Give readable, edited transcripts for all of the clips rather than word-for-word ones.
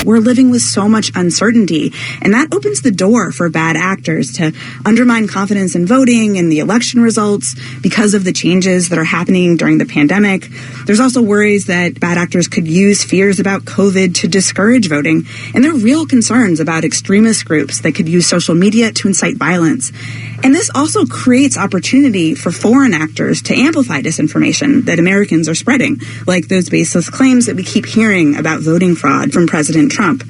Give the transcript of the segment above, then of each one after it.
We're living with so much uncertainty, and that opens the door for bad actors to undermine confidence in voting and the election results because of the changes that are happening during the pandemic. There's also worries that bad actors could use fears about COVID to discourage voting, and there are real concerns about extremist groups that could use social media to incite violence. And this also creates opportunity for foreign actors to amplify disinformation that Americans are spreading, like those baseless claims that we keep hearing about voting fraud from President Trump.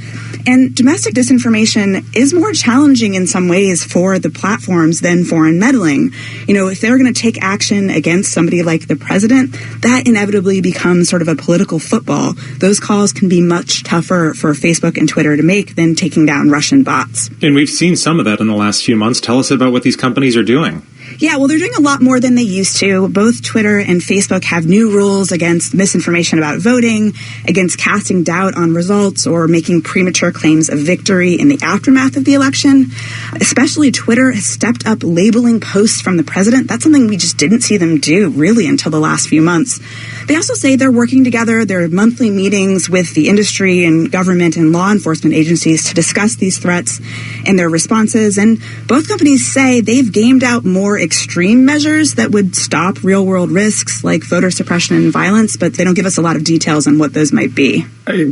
And domestic disinformation is more challenging in some ways for the platforms than foreign meddling. You know, if they're going to take action against somebody like the president, that inevitably becomes sort of a political football. Those calls can be much tougher for Facebook and Twitter to make than taking down Russian bots. And we've seen some of that in the last few months. Tell us about what these companies are doing. Yeah, well, they're doing a lot more than they used to. Both Twitter and Facebook have new rules against misinformation about voting, against casting doubt on results, or making premature claims of victory in the aftermath of the election. Especially Twitter has stepped up labeling posts from the president. That's something we just didn't see them do, really, until the last few months. They also say they're working together. There are monthly meetings with the industry and government and law enforcement agencies to discuss these threats and their responses. And both companies say they've gamed out more extreme measures that would stop real-world risks like voter suppression and violence, but they don't give us a lot of details on what those might be.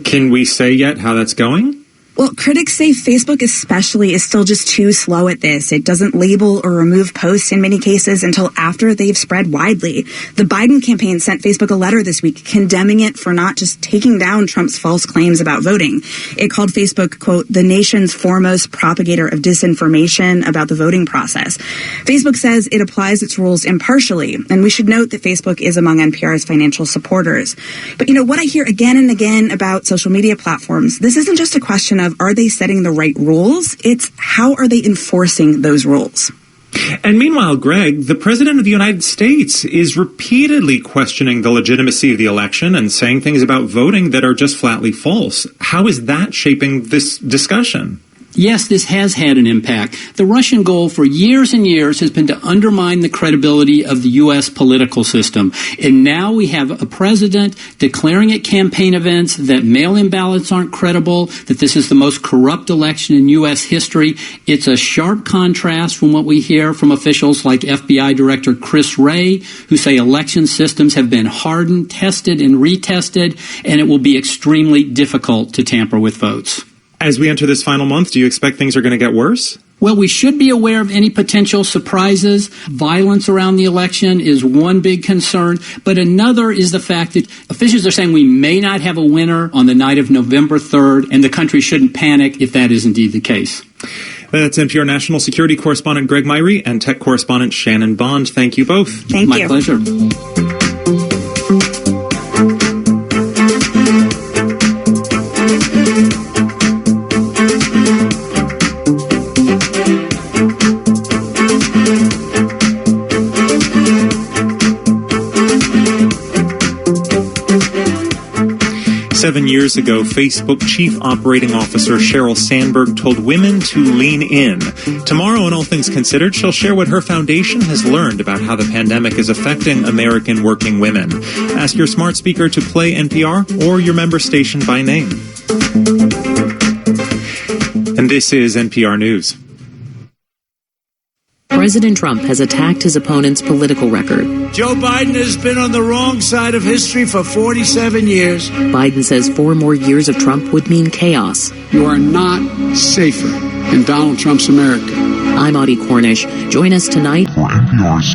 Can we say yet how that's going? Well, critics say Facebook especially is still just too slow at this. It doesn't label or remove posts in many cases until after they've spread widely. The Biden campaign sent Facebook a letter this week condemning it for not just taking down Trump's false claims about voting. It called Facebook, quote, the nation's foremost propagator of disinformation about the voting process. Facebook says it applies its rules impartially, and we should note that Facebook is among NPR's financial supporters. But, you know, what I hear again and again about social media platforms, this isn't just a question of are they setting the right rules? It's how are they enforcing those rules? And meanwhile, Greg, the president of the United States is repeatedly questioning the legitimacy of the election and saying things about voting that are just flatly false. How is that shaping this discussion? Yes, this has had an impact. The Russian goal for years and years has been to undermine the credibility of the U.S. political system. And now we have a president declaring at campaign events that mail-in ballots aren't credible, that this is the most corrupt election in U.S. history. It's a sharp contrast from what we hear from officials like FBI Director Chris Wray, who say election systems have been hardened, tested, and retested, and it will be extremely difficult to tamper with votes. As we enter this final month, do you expect things are going to get worse? Well, we should be aware of any potential surprises. Violence around the election is one big concern, but another is the fact that officials are saying we may not have a winner on the night of November 3rd, and the country shouldn't panic if that is indeed the case. That's NPR national security correspondent Greg Myrie and tech correspondent Shannon Bond. Thank you both. Thank you. My pleasure. 7 years ago, Facebook Chief Operating Officer Sheryl Sandberg told women to lean in. Tomorrow on All Things Considered, she'll share what her foundation has learned about how the pandemic is affecting American working women. Ask your smart speaker to play NPR or your member station by name. And this is NPR News. President Trump has attacked his opponent's political record. Joe Biden has been on the wrong side of history for 47 years. Biden says 4 more years of Trump would mean chaos. You are not safer in Donald Trump's America. I'm Audie Cornish. Join us tonight for NPR's